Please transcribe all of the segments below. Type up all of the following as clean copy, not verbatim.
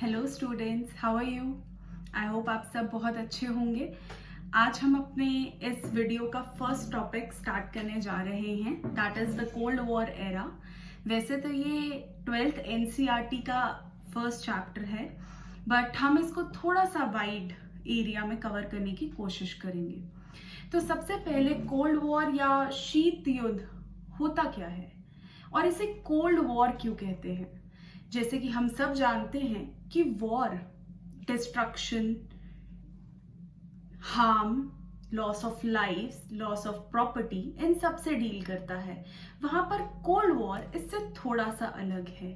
Hello students, how are you? I hope आप सब बहुत अच्छे होंगे। आज हम अपने इस वीडियो का फर्स्ट टॉपिक स्टार्ट करने जा रहे हैं, that is the cold war era. वैसे तो ये 12th एनसीईआरटी का फर्स्ट चैप्टर है, बट हम इसको थोड़ा सा वाइड एरिया में कवर करने की कोशिश करेंगे। तो सबसे पहले कोल्ड वॉर या शीत युद्ध होता क्या है और इसे कोल्ड वॉर क्यों कहते हैं? जैसे कि हम सब जानते हैं कि war destruction, harm, loss of life, loss of property, इन सब से डील करता है। वहां पर कोल्ड वॉर इससे थोड़ा सा अलग है।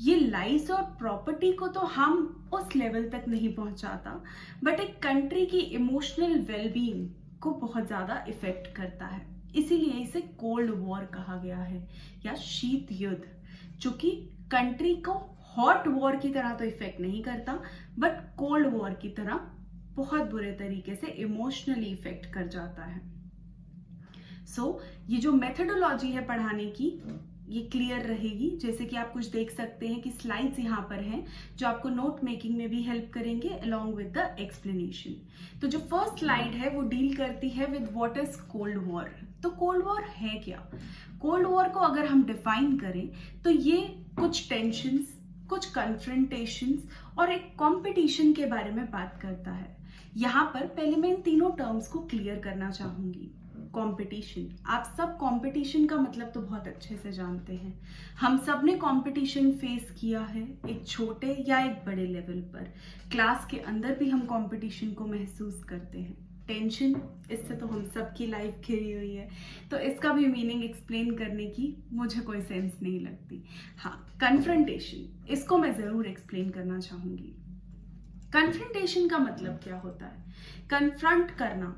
ये लाइफ और प्रॉपर्टी को तो हम उस लेवल तक नहीं पहुंचाता, बट एक कंट्री की इमोशनल वेलबींग को बहुत ज्यादा इफेक्ट करता है। इसीलिए इसे कोल्ड वॉर कहा गया है या शीत युद्ध, जो कि कंट्री को हॉट वॉर की तरह तो इफेक्ट नहीं करता, बट कोल्ड वॉर की तरह बहुत बुरे तरीके से इमोशनली इफेक्ट कर जाता है। ये जो मेथोडोलॉजी है पढ़ाने की, ये क्लियर रहेगी। जैसे कि आप कुछ देख सकते हैं कि स्लाइड्स यहाँ पर हैं जो आपको नोट मेकिंग में भी हेल्प करेंगे अलोंग विद द एक्सप्लेनेशन। तो जो फर्स्ट स्लाइड है वो डील करती है with what is cold war. तो कोल्ड वॉर है क्या? कोल्ड वॉर को अगर हम डिफाइन करें तो ये कुछ टेंशंस, कुछ कन्फ्रंटेशंस और एक कंपटीशन के बारे में बात करता है। यहाँ पर पहले मैं इन तीनों टर्म्स को क्लियर करना चाहूंगी। कंपटीशन, आप सब कंपटीशन का मतलब तो बहुत अच्छे से जानते हैं। हम सब ने कंपटीशन फेस किया है, एक छोटे या एक बड़े लेवल पर। क्लास के अंदर भी हम कंपटीशन को महसूस करते हैं। टेंशन, इससे तो हम सबकी लाइफ घिरी हुई है, तो इसका भी मीनिंग एक्सप्लेन करने की मुझे कोई सेंस नहीं लगती। हाँ, कन्फ्रंटेशन, इसको मैं जरूर एक्सप्लेन करना चाहूंगी। कन्फ्रंटेशन का मतलब क्या होता है? कन्फ्रंट करना।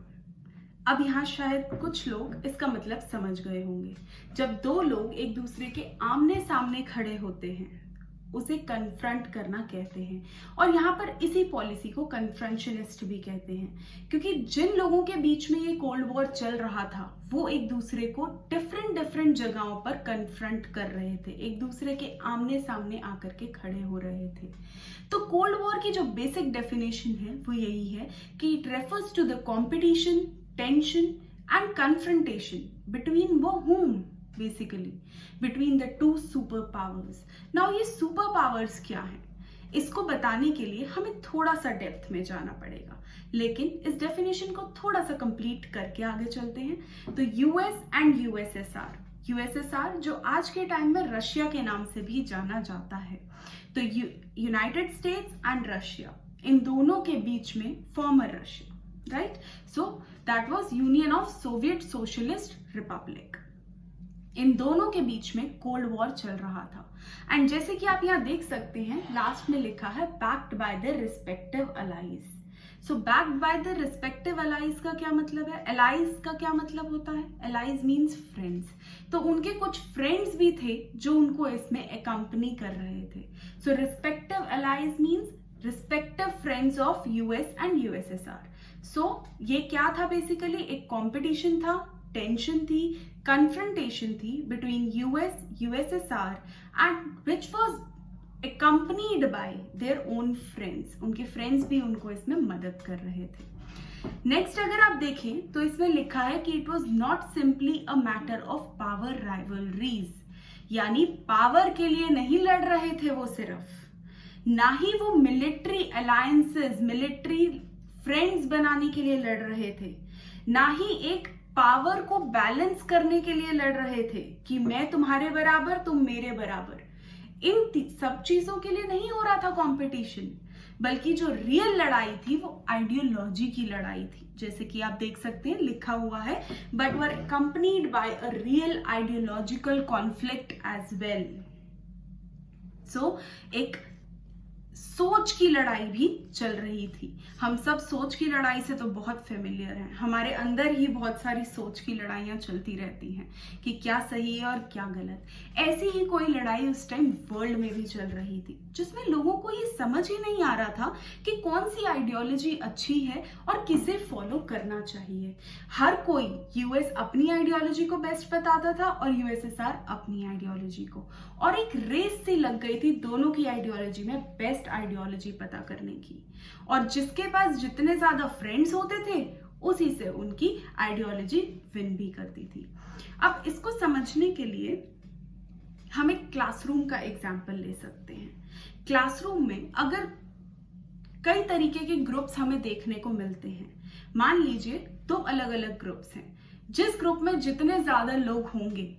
अब यहाँ शायद कुछ लोग इसका मतलब समझ गए होंगे। जब दो लोग एक दूसरे के आमने सामने खड़े होते हैं, उसे कन्फ्रंट करना कहते हैं। और यहाँ पर इसी पॉलिसी को कन्फ्रंशनिस्ट भी कहते हैं, क्योंकि जिन लोगों के बीच में ये कोल्ड वॉर चल रहा था वो एक दूसरे को डिफरेंट जगहों पर कन्फ्रंट कर रहे थे, एक दूसरे के आमने सामने आकर के खड़े हो रहे थे। तो कोल्ड वॉर की जो बेसिक डेफिनेशन है वो यही है कि it refers to the competition, tension and confrontation between whom? Basically between the two superpowers. Now ये superpowers क्या है? इसको बताने के लिए हमें थोड़ा सा डेप्थ में जाना पड़ेगा, लेकिन इस डेफिनेशन को थोड़ा सा कंप्लीट करके आगे चलते हैं। तो यूएस एंड यूएसएसआर, यूएसएसआर जो आज के टाइम में रशिया के नाम से भी जाना जाता है, तो यूनाइटेड स्टेट्स एंड रशिया, इन दोनों के बीच में farmer Russia, right? So that was Union of Soviet Socialist Republic. इन दोनों के बीच में कोल्ड वॉर चल रहा था। एंड जैसे कि आप यहाँ देख सकते हैं, लास्ट में लिखा है backed by the respective allies. So backed by the respective allies का क्या मतलब है? अलाइज का क्या मतलब होता है? Allies means friends. तो उनके कुछ फ्रेंड्स भी थे जो उनको इसमें अकम्पनी कर रहे थे। So respective allies means respective friends of US and USSR. So ये क्या था? बेसिकली एक कंपटीशन था, टेंशन थी, कन्फ्रंटेशन थी between US, USSR and which was accompanied by their own friends. उनके फ्रेंड्स भी उनको इसमें मदद कर रहे थे। नेक्स्ट अगर आप देखें तो इसमें लिखा है कि it was not simply a matter of power rivalries, यानी पावर के लिए नहीं लड़ रहे थे वो सिर्फ, ना ही वो मिलिट्री अलायंसेस, मिलिट्री फ्रेंड्स बनाने के लिए लड़ रहे थे, ना ही एक पावर को बैलेंस करने के लिए लड़ रहे थे कि मैं तुम्हारे बराबर, तुम मेरे बराबर। इन सब चीजों के लिए नहीं हो रहा था कंपटीशन, बल्कि जो रियल लड़ाई थी वो आइडियोलॉजी की लड़ाई थी। जैसे कि आप देख सकते हैं लिखा हुआ है, but were accompanied by a real ideological conflict as well. So एक सोच की लड़ाई भी चल रही थी। हम सब सोच की लड़ाई से तो बहुत फेमिलियर हैं, हमारे अंदर ही बहुत सारी सोच की लड़ाइयां चलती रहती हैं कि क्या सही है और क्या गलत। ऐसी ही कोई लड़ाई उस टाइम वर्ल्ड में भी चल रही थी, जिसमें लोगों को ये समझ ही नहीं आ रहा था कि कौन सी आइडियोलॉजी अच्छी है और किसे फॉलो करना चाहिए। हर कोई, यूएस अपनी आइडियोलॉजी को बेस्ट बताता था और यूएसएसआर अपनी आइडियोलॉजी को, और एक रेस सी लग गई थी दोनों की आइडियोलॉजी में बेस्ट आइडियोलॉजी आइडियोलॉजी पता करने की, और जिसके पास जितने ज्यादा फ्रेंड्स होते थे उसी से उनकी आइडियोलॉजी विन भी करती थी। अब इसको समझने के लिए हम एक क्लासरूम का एग्जाम्पल ले सकते हैं। क्लासरूम में अगर कई तरीके के ग्रुप्स हमें देखने को मिलते हैं, मान लीजिए 2 अलग अलग ग्रुप्स हैं, जिस ग्रुप में जितने ज्यादा लोग होंगे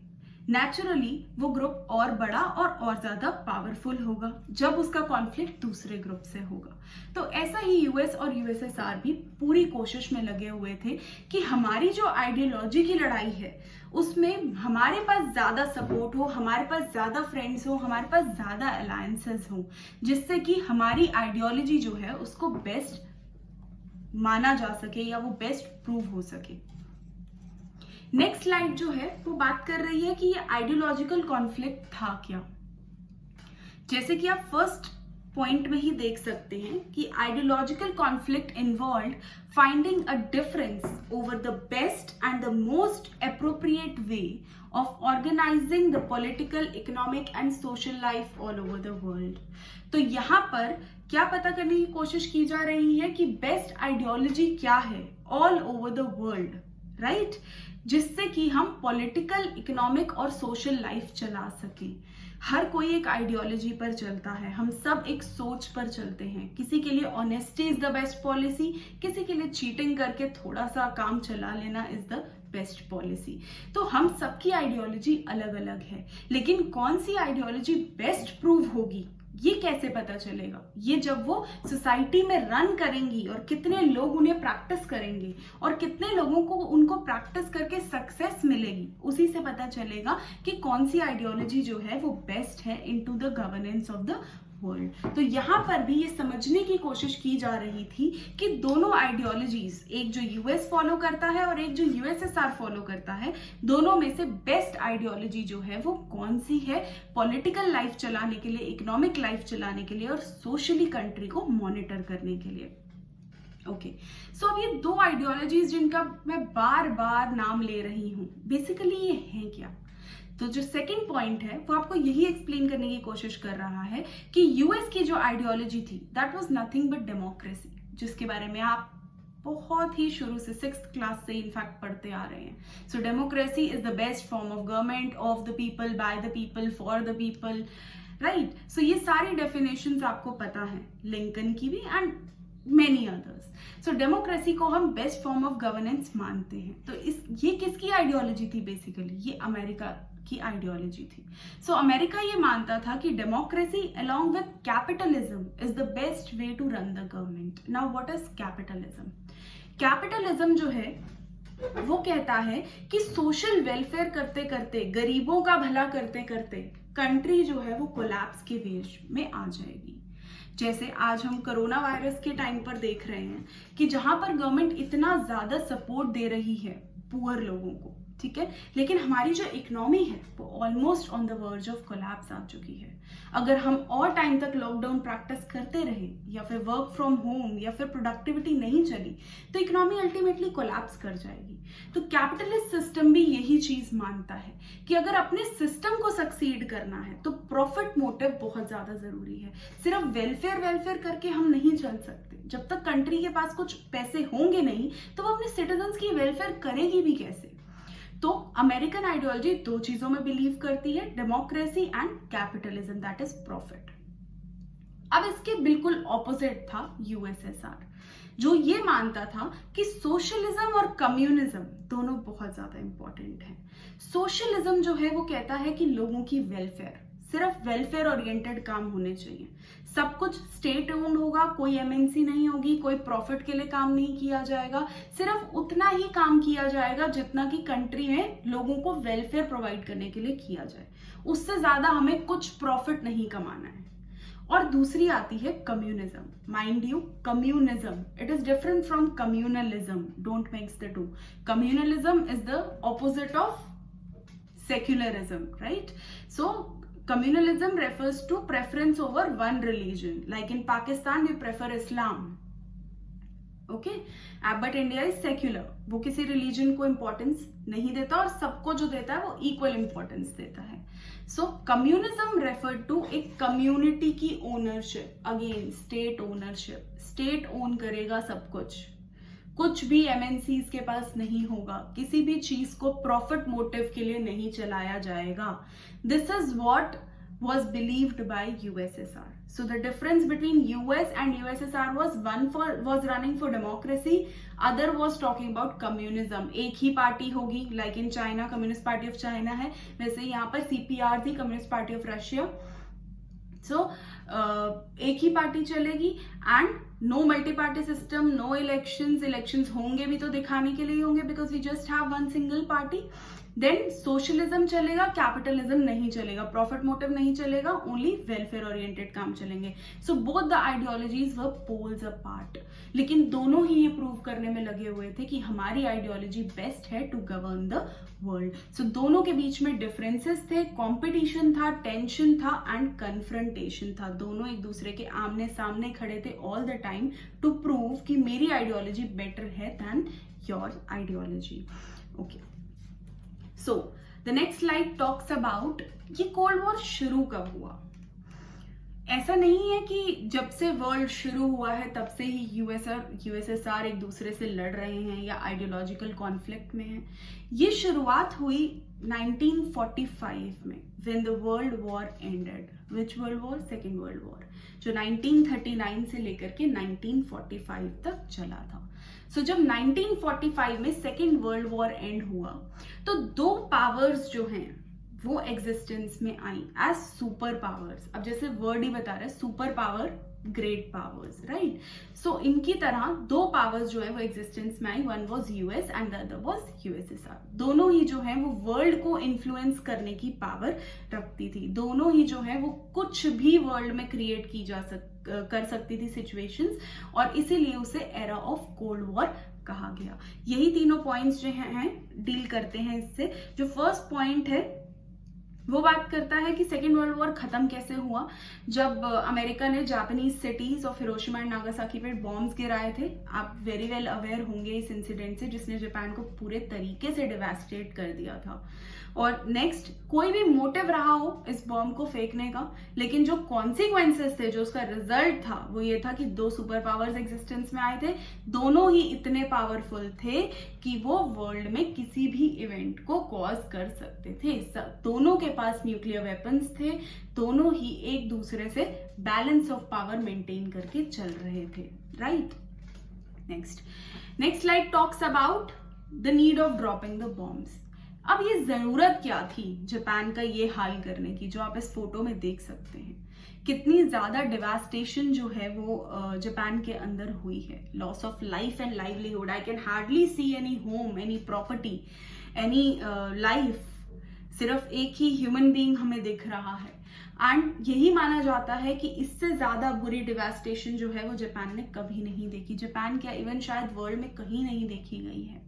नेचुरली वो ग्रुप और बड़ा और ज्यादा पावरफुल होगा जब उसका कॉन्फ्लिक्ट दूसरे ग्रुप से होगा। तो ऐसा ही यूएस और यूएसएसआर भी पूरी कोशिश में लगे हुए थे कि हमारी जो आइडियोलॉजी की लड़ाई है उसमें हमारे पास ज्यादा सपोर्ट हो, हमारे पास ज्यादा फ्रेंड्स हो, हमारे पास ज्यादा अलायंसेस हो, जिससे कि हमारी आइडियोलॉजी जो है उसको बेस्ट माना जा सके या वो बेस्ट प्रूव हो सके। नेक्स्ट स्लाइड जो है वो बात कर रही है कि ये आइडियोलॉजिकल कॉन्फ्लिक्ट था क्या। जैसे कि आप फर्स्ट पॉइंट में ही देख सकते हैं कि ideological conflict involved finding a difference over the best and the most appropriate way of organising the political, economic and social life all over the world. तो यहाँ पर क्या पता करने की कोशिश की जा रही है कि बेस्ट आइडियोलॉजी क्या है all over the world, right, जिससे कि हम पॉलिटिकल, इकोनॉमिक और सोशल लाइफ चला सकें। हर कोई एक आइडियोलॉजी पर चलता है, हम सब एक सोच पर चलते हैं। किसी के लिए honesty is the best policy, किसी के लिए चीटिंग करके थोड़ा सा काम चला लेना इज द बेस्ट पॉलिसी। तो हम सबकी आइडियोलॉजी अलग अलग है, लेकिन कौन सी आइडियोलॉजी बेस्ट प्रूव होगी ये कैसे पता चलेगा? ये जब वो सोसाइटी में रन करेंगी और कितने लोग उन्हें प्रैक्टिस करेंगे और कितने लोगों को उनको प्रैक्टिस करके सक्सेस मिलेगी, उसी से पता चलेगा कि कौन सी आइडियोलॉजी जो है वो बेस्ट है into the governance of the world. तो यहाँ पर भी ये समझने की कोशिश की जा रही थी कि दोनों आइडियोलॉजीज, एक जो यूएस फॉलो करता है और एक जो यूएसएसआर फॉलो करता है, दोनों में से बेस्ट आइडियोलॉजी जो है वो कौन सी है पॉलिटिकल लाइफ चलाने के लिए, इकोनॉमिक लाइफ चलाने के लिए और सोशली कंट्री को मॉनिटर करने के लिए। ओके, सो अब ये 2 आइडियोलॉजीज जिनका मैं बार बार नाम ले रही हूं, बेसिकली ये हैं क्या? तो जो सेकंड पॉइंट है वो आपको यही एक्सप्लेन करने की कोशिश कर रहा है कि यूएस की जो आइडियोलॉजी थी that was nothing but democracy, जिसके बारे में आप बहुत ही शुरू से 6th क्लास से इनफैक्ट पढ़ते आ रहे हैं। So democracy is the best form of government, of the people, by the people, for the people, right. So ये सारी डेफिनेशंस आपको पता है, लिंकन की भी and many others. So democracy को हम बेस्ट फॉर्म ऑफ गवर्नेंस मानते हैं। तो ये किसकी आइडियोलॉजी थी? बेसिकली ये अमेरिका की आइडियोलॉजी थी। सो अमेरिका ये मानता था कि democracy along with capitalism is the best way to run the government. Now what is capitalism? Capitalism जो है वो कहता है कि सोशल वेलफेयर करते करते, गरीबों का भला करते करते कंट्री जो है वो कोलैप्स के वेज में आ जाएगी। जैसे आज हम कोरोना वायरस के टाइम पर देख रहे हैं कि जहां पर गवर्नमेंट इतना ज्यादा सपोर्ट दे रही है पुअर लोगों को, ठीक है, लेकिन हमारी जो इकोनॉमी है वो almost on the verge of collapse आ चुकी है। अगर हम और टाइम तक लॉकडाउन प्रैक्टिस करते रहे या फिर वर्क फ्रॉम होम या फिर प्रोडक्टिविटी नहीं चली तो इकोनॉमी अल्टीमेटली कोलैप्स कर जाएगी। तो कैपिटलिस्ट सिस्टम भी यही चीज मानता है कि अगर अपने सिस्टम को सक्सीड करना है तो प्रॉफिट मोटिव बहुत ज्यादा जरूरी है। सिर्फ वेलफेयर करके हम नहीं चल सकते। जब तक कंट्री के पास कुछ पैसे होंगे नहीं तो वो अपने सिटीजन्स की वेलफेयर करेगी भी कैसे? तो अमेरिकन आइडियोलॉजी 2 चीजों में बिलीव करती है, democracy and capitalism, that is profit. अब इसके बिल्कुल ऑपोजिट था यूएसएसआर, जो ये मानता था कि सोशलिज्म और कम्युनिज्म दोनों बहुत ज्यादा इंपॉर्टेंट हैं। सोशलिज्म जो है वो कहता है कि लोगों की वेलफेयर, सिर्फ वेलफेयर ओरिएंटेड काम होने चाहिए, सब कुछ स्टेट ओन्ड होगा, कोई एमएनसी नहीं होगी, कोई प्रॉफिट के लिए काम नहीं किया जाएगा, सिर्फ उतना ही काम किया जाएगा जितना कि कंट्री में लोगों को वेलफेयर प्रोवाइड करने के लिए किया जाए, उससे ज्यादा हमें कुछ प्रॉफिट नहीं कमाना है। और दूसरी आती है communism. Mind you, communism it is different from communalism, don't mix the two. Communalism is the opposite of secularism, right? So communalism refers to preference over one religion, like in Pakistan we prefer Islam, okay. But India is secular, वो किसी religion को importance नहीं देता और सबको जो देता है वो इक्वल इंपॉर्टेंस देता है। सो कम्युनिज्म रेफर टू एक कम्युनिटी की ownership, again state ownership, state own करेगा सब कुछ भी एमएनसीज के पास नहीं होगा, किसी भी चीज को प्रॉफिट मोटिव के लिए नहीं चलाया जाएगा। This is what was believed by USSR. So the difference between US and USSR was running for democracy, other was talking about communism. एक ही पार्टी होगी, like in China Communist Party of China है, वैसे यहाँ पर CPR थी, Communist Party of Russia. So एक ही party चलेगी and no multi-party system, no elections होंगे भी तो दिखाने के लिए होंगे because we just have one single party. Then socialism चलेगा, कैपिटलिज्म नहीं चलेगा, प्रॉफिट मोटिव नहीं चलेगा, ओनली वेलफेयर ओरिएंटेड काम चलेंगे। So both the ideologies were poles apart, लेकिन दोनों ही ये प्रूव करने में लगे हुए थे कि हमारी आइडियोलॉजी बेस्ट है टू गवर्न द वर्ल्ड। सो दोनों के बीच में डिफरेंसेस थे, कॉम्पिटिशन था, टेंशन था एंड कन्फ्रंटेशन था। दोनों एक दूसरे के आमने सामने खड़े थे all the time to prove कि मेरी आइडियोलॉजी बेटर है than your ideology. Okay, so the next slide talks about ये कोल्ड वॉर शुरू कब हुआ। ऐसा नहीं है कि जब से वर्ल्ड शुरू हुआ है तब से ही यूएसएसआर एक दूसरे से लड़ रहे हैं या आइडियोलॉजिकल कॉन्फ्लिक्ट में है। ये शुरुआत हुई 1945 में, when the world war ended. Which world war? Second world war, जो 1939 से लेकर के 1945 तक चला था। सो जब 1945 में सेकेंड वर्ल्ड वॉर एंड हुआ तो दो पावर्स जो हैं वो एग्जिस्टेंस में आई एज सुपर पावर्स। अब जैसे वर्ड ही बता रहा है, super power, great powers, right. So इनकी तरह दो पावर्स जो है वो एग्जिस्टेंस में आई, one was US and the other was USSR. दोनों ही जो है वो वर्ल्ड को इन्फ्लुएंस करने की पावर रखती थी। दोनों ही जो है वो कुछ भी वर्ल्ड में क्रिएट की कर सकती थी सिचुएशंस, और इसीलिए उसे एरा ऑफ कोल्ड वॉर कहा गया। यही तीनों पॉइंट्स जो हैं डील करते हैं इससे। जो फर्स्ट पॉइंट है वो बात करता है कि सेकेंड वर्ल्ड वॉर खत्म कैसे हुआ, जब अमेरिका ने जापानीज सिटीज और हिरोशिमा एंड नागासाकी पे बॉम्ब्स गिराए थे। आप वेरी वेल अवेयर होंगे इस इंसिडेंट से, जिसने जापान को पूरे तरीके से डिवास्टेट कर दिया था। और नेक्स्ट, कोई भी मोटिव रहा हो इस बॉम्ब को फेंकने का, लेकिन जो कॉन्सिक्वेंसेस थे, जो उसका रिजल्ट था, वो ये था कि दो सुपर पावर्स एग्जिस्टेंस में आए थे। दोनों ही इतने पावरफुल थे कि वो वर्ल्ड में किसी भी इवेंट को कॉज कर सकते थे। दोनों के पास न्यूक्लियर वेपन्स थे, दोनों ही एक दूसरे से बैलेंस ऑफ पावर मेंटेन करके चल रहे थे, right. Next slide talks about the need of dropping the bombs. अब ये जरूरत क्या थी जापान का ये हाल करने की, जो आप इस फोटो में देख सकते हैं। कितनी ज्यादा डिवास्टेशन जो है वो जापान के अंदर हुई है, loss of life and livelihood. I can hardly see any home, any property, any life. सिर्फ एक ही ह्यूमन बीइंग हमें दिख रहा है, एंड यही माना जाता है कि इससे ज्यादा बुरी डिवास्टेशन जो है वो जापान ने कभी नहीं देखी। जापान क्या, इवन शायद वर्ल्ड में कहीं नहीं देखी गई है।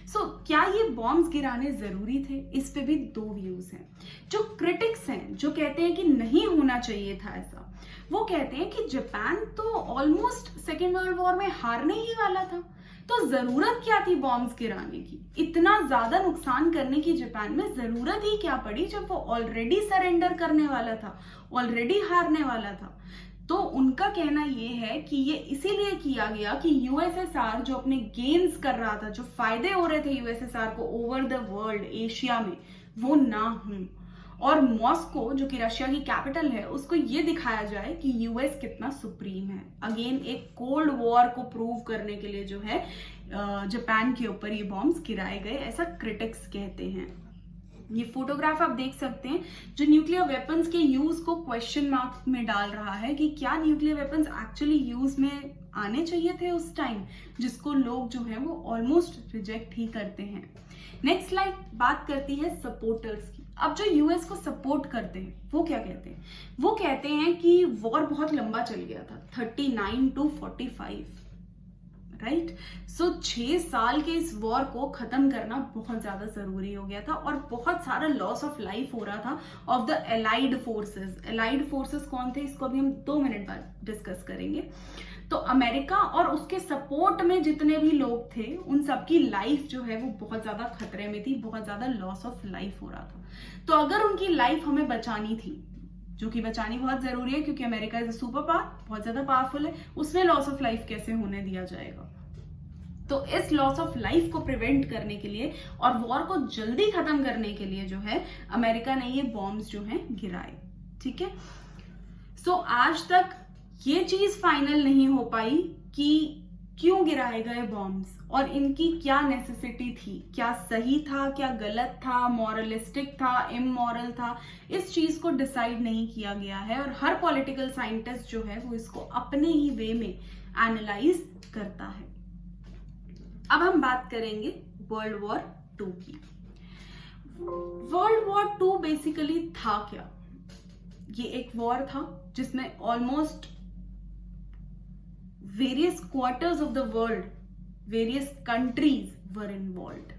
सो क्या ये बॉम्ब्स गिराने जरूरी थे? इस पे भी दो व्यूज हैं। जो क्रिटिक्स हैं, जो कहते हैं कि नहीं होना चाहिए था ऐसा, वो कहते हैं कि जापान तो ऑलमोस्ट सेकेंड वर्ल्ड वॉर में हारने ही वाला था, तो जरूरत क्या थी बॉम्ब्स गिराने की? इतना ज्यादा नुकसान करने की जापान में जरूरत ही क्या पड़ी, जब वो ऑलरेडी सरेंडर करने वाला था, ऑलरेडी हारने वाला था। तो उनका कहना ये है कि ये इसीलिए किया गया कि यूएसएसआर जो अपने गेन्स कर रहा था, जो फायदे हो रहे थे यूएसएसआर को ओवर द वर्ल्ड, एशिया में, वो ना हों, और मॉस्को जो कि रशिया की कैपिटल है, उसको ये दिखाया जाए कि यूएस कितना सुप्रीम है। अगेन एक कोल्ड वॉर को प्रूव करने के लिए जो है जापान के ऊपर ये बॉम्ब्स गिराए गए, ऐसा क्रिटिक्स कहते हैं। ये फोटोग्राफ आप देख सकते हैं जो न्यूक्लियर वेपन्स के यूज को क्वेश्चन मार्क में डाल रहा है कि क्या न्यूक्लियर वेपन्स एक्चुअली यूज में आने चाहिए थे उस टाइम, जिसको लोग जो है वो ऑलमोस्ट रिजेक्ट ही करते हैं। नेक्स्ट स्लाइड बात करती है सपोर्टर्स की। अब जो यूएस को सपोर्ट करते हैं वो क्या कहते हैं? वो कहते हैं कि वॉर बहुत लंबा चल गया था, 39 to 45, राइट। सो 6 साल के इस वॉर को खत्म करना बहुत ज्यादा जरूरी हो गया था और बहुत सारा लॉस ऑफ लाइफ हो रहा था of the allied forces. Allied forces कौन थे, इसको अभी हम 2 मिनट बाद डिस्कस करेंगे। तो अमेरिका और उसके सपोर्ट में जितने भी लोग थे उन सबकी लाइफ जो है वो बहुत ज्यादा खतरे में थी, बहुत ज्यादा लॉस ऑफ लाइफ हो रहा था। तो अगर उनकी लाइफ हमें बचानी थी, जो कि बचानी बहुत जरूरी है क्योंकि America is a super power, बहुत ज्यादा पावरफुल है, उसमें लॉस ऑफ लाइफ कैसे होने दिया जाएगा। तो इस लॉस ऑफ लाइफ को प्रिवेंट करने के लिए और वॉर को जल्दी खत्म करने के लिए जो है अमेरिका ने ये बॉम्ब्स जो है गिराए। ठीक है। सो आज तक ये चीज फाइनल नहीं हो पाई कि क्यों गिराए गए बॉम्ब्स और इनकी क्या नेसेसिटी थी, क्या सही था, क्या गलत था, मॉरलिस्टिक था, इमोरल था, इस चीज को डिसाइड नहीं किया गया है। और हर पॉलिटिकल साइंटिस्ट जो है वो इसको अपने ही वे में एनालाइज करता है। अब हम बात करेंगे वर्ल्ड वॉर 2 की। वर्ल्ड वॉर 2 बेसिकली था क्या? ये एक वॉर था जिसमें almost various quarters of the world, various countries were involved.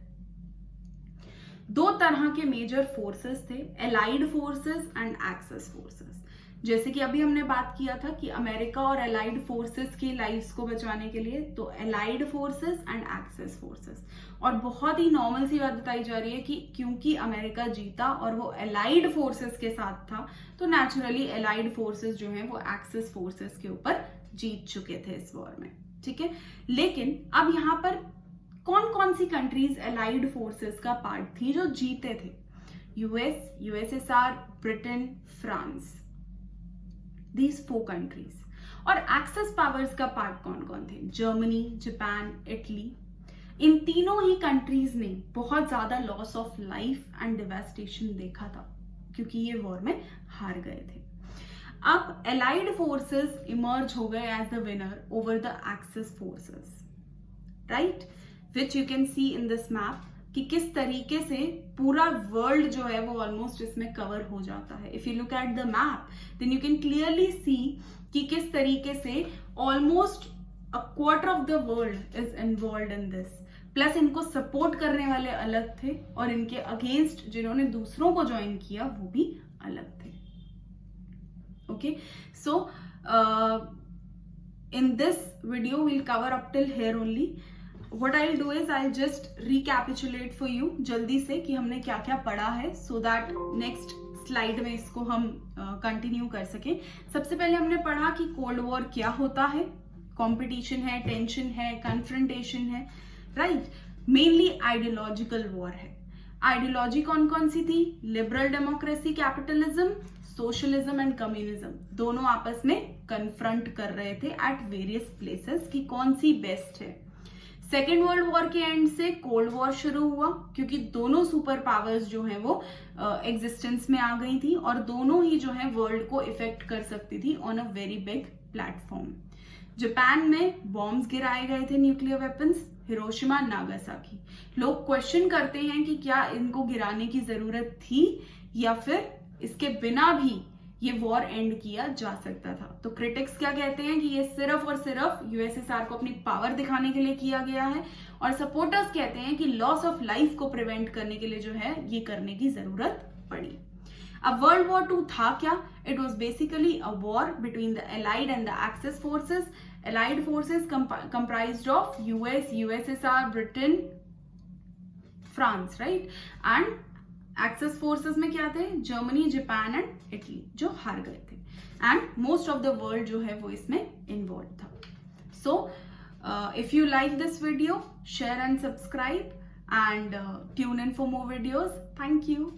2 तरह के मेजर फोर्सेस थे, allied forces and axis forces. जैसे कि अभी हमने बात किया था कि अमेरिका और एलाइड फोर्सेस की लाइव्स को बचाने के लिए, तो allied forces and axis forces. और बहुत ही नॉर्मल सी बात बताई जा रही है कि क्योंकि अमेरिका जीता और वो एलाइड फोर्सेस के साथ था, तो नेचुरली एलाइड फोर्सेस जो है वो एक्सेस फोर्सेस के यूपर जीत चुके थे इस वॉर में। ठीक है। लेकिन अब यहां पर कौन कौन सी कंट्रीज एलाइड फोर्सेस का पार्ट थी जो जीते थे? US, USSR, Britain, France, these 4 countries. और एक्सेस पावर्स का पार्ट कौन कौन थे? Germany, Japan, Italy. इन तीनों ही कंट्रीज ने बहुत ज्यादा loss of life and devastation देखा था क्योंकि ये वॉर में हार गए थे। अब एलाइड फोर्सेस इमर्ज हो गए as the winner over the axis forces, right, which you can see in this map कि किस तरीके से पूरा वर्ल्ड जो है वो ऑलमोस्ट इसमें कवर हो जाता है। If you look at the map then you can clearly see कि किस तरीके से almost a quarter of the world is involve in this. Plus इनको सपोर्ट करने वाले अलग थे और इनके अगेंस्ट जिन्होंने दूसरों को ज्वाइन किया वो भी अलग थे। Okay, so in this video we'll cover up till here only. What I'll do is I'll just recapitulate for you जल्दी से कि हमने क्या क्या पढ़ा है, so that next स्लाइड में इसको हम कंटिन्यू कर सके। सबसे पहले हमने पढ़ा कि कोल्ड वॉर क्या होता है, कंपटीशन है, टेंशन है, कन्फ्रंटेशन है, राइट। मेनली आइडियोलॉजिकल वॉर है। आइडियोलॉजी कौन कौन सी थी? Liberal democracy, capitalism, socialism and communism, दोनों आपस में कन्फ्रंट कर रहे थे एट वेरियस प्लेसेस कि कौन सी बेस्ट है। सेकेंड वर्ल्ड वॉर के एंड से कोल्ड वॉर शुरू हुआ क्योंकि दोनों सुपर पावर्स जो हैं वो एग्जिस्टेंस में आ गई थी और दोनों ही जो है वर्ल्ड को इफेक्ट कर सकती थी on a very big platform. Japan में बॉम्ब्स गिराए गए थे, न्यूक्लियर वेपन्स, हिरोशिमा, नागासाकी। लोग क्वेश्चन करते हैं कि क्या इनको गिराने की जरूरत थी या फिर इसके बिना भी ये वॉर एंड किया जा सकता था। तो क्रिटिक्स क्या कहते हैं कि ये सिर्फ और सिर्फ यूएसएसआर को अपनी पावर दिखाने के लिए किया गया है और सपोर्टर्स कहते हैं कि लॉस ऑफ लाइफ को प्रिवेंट करने के लिए जो है ये करने की जरूरत पड़ी। अब वर्ल्ड वॉर 2 था क्या? It was basically a war between the allied and the axis forces. Allied forces comprised of US, USSR, Britain, France, right, and axis forces में क्या थे? जर्मनी, जापान एंड इटली, जो हार गए थे। And most of the world जो है वो इसमें इन्वॉल्व था। So if you like this video, share and subscribe and tune in for more videos. Thank you.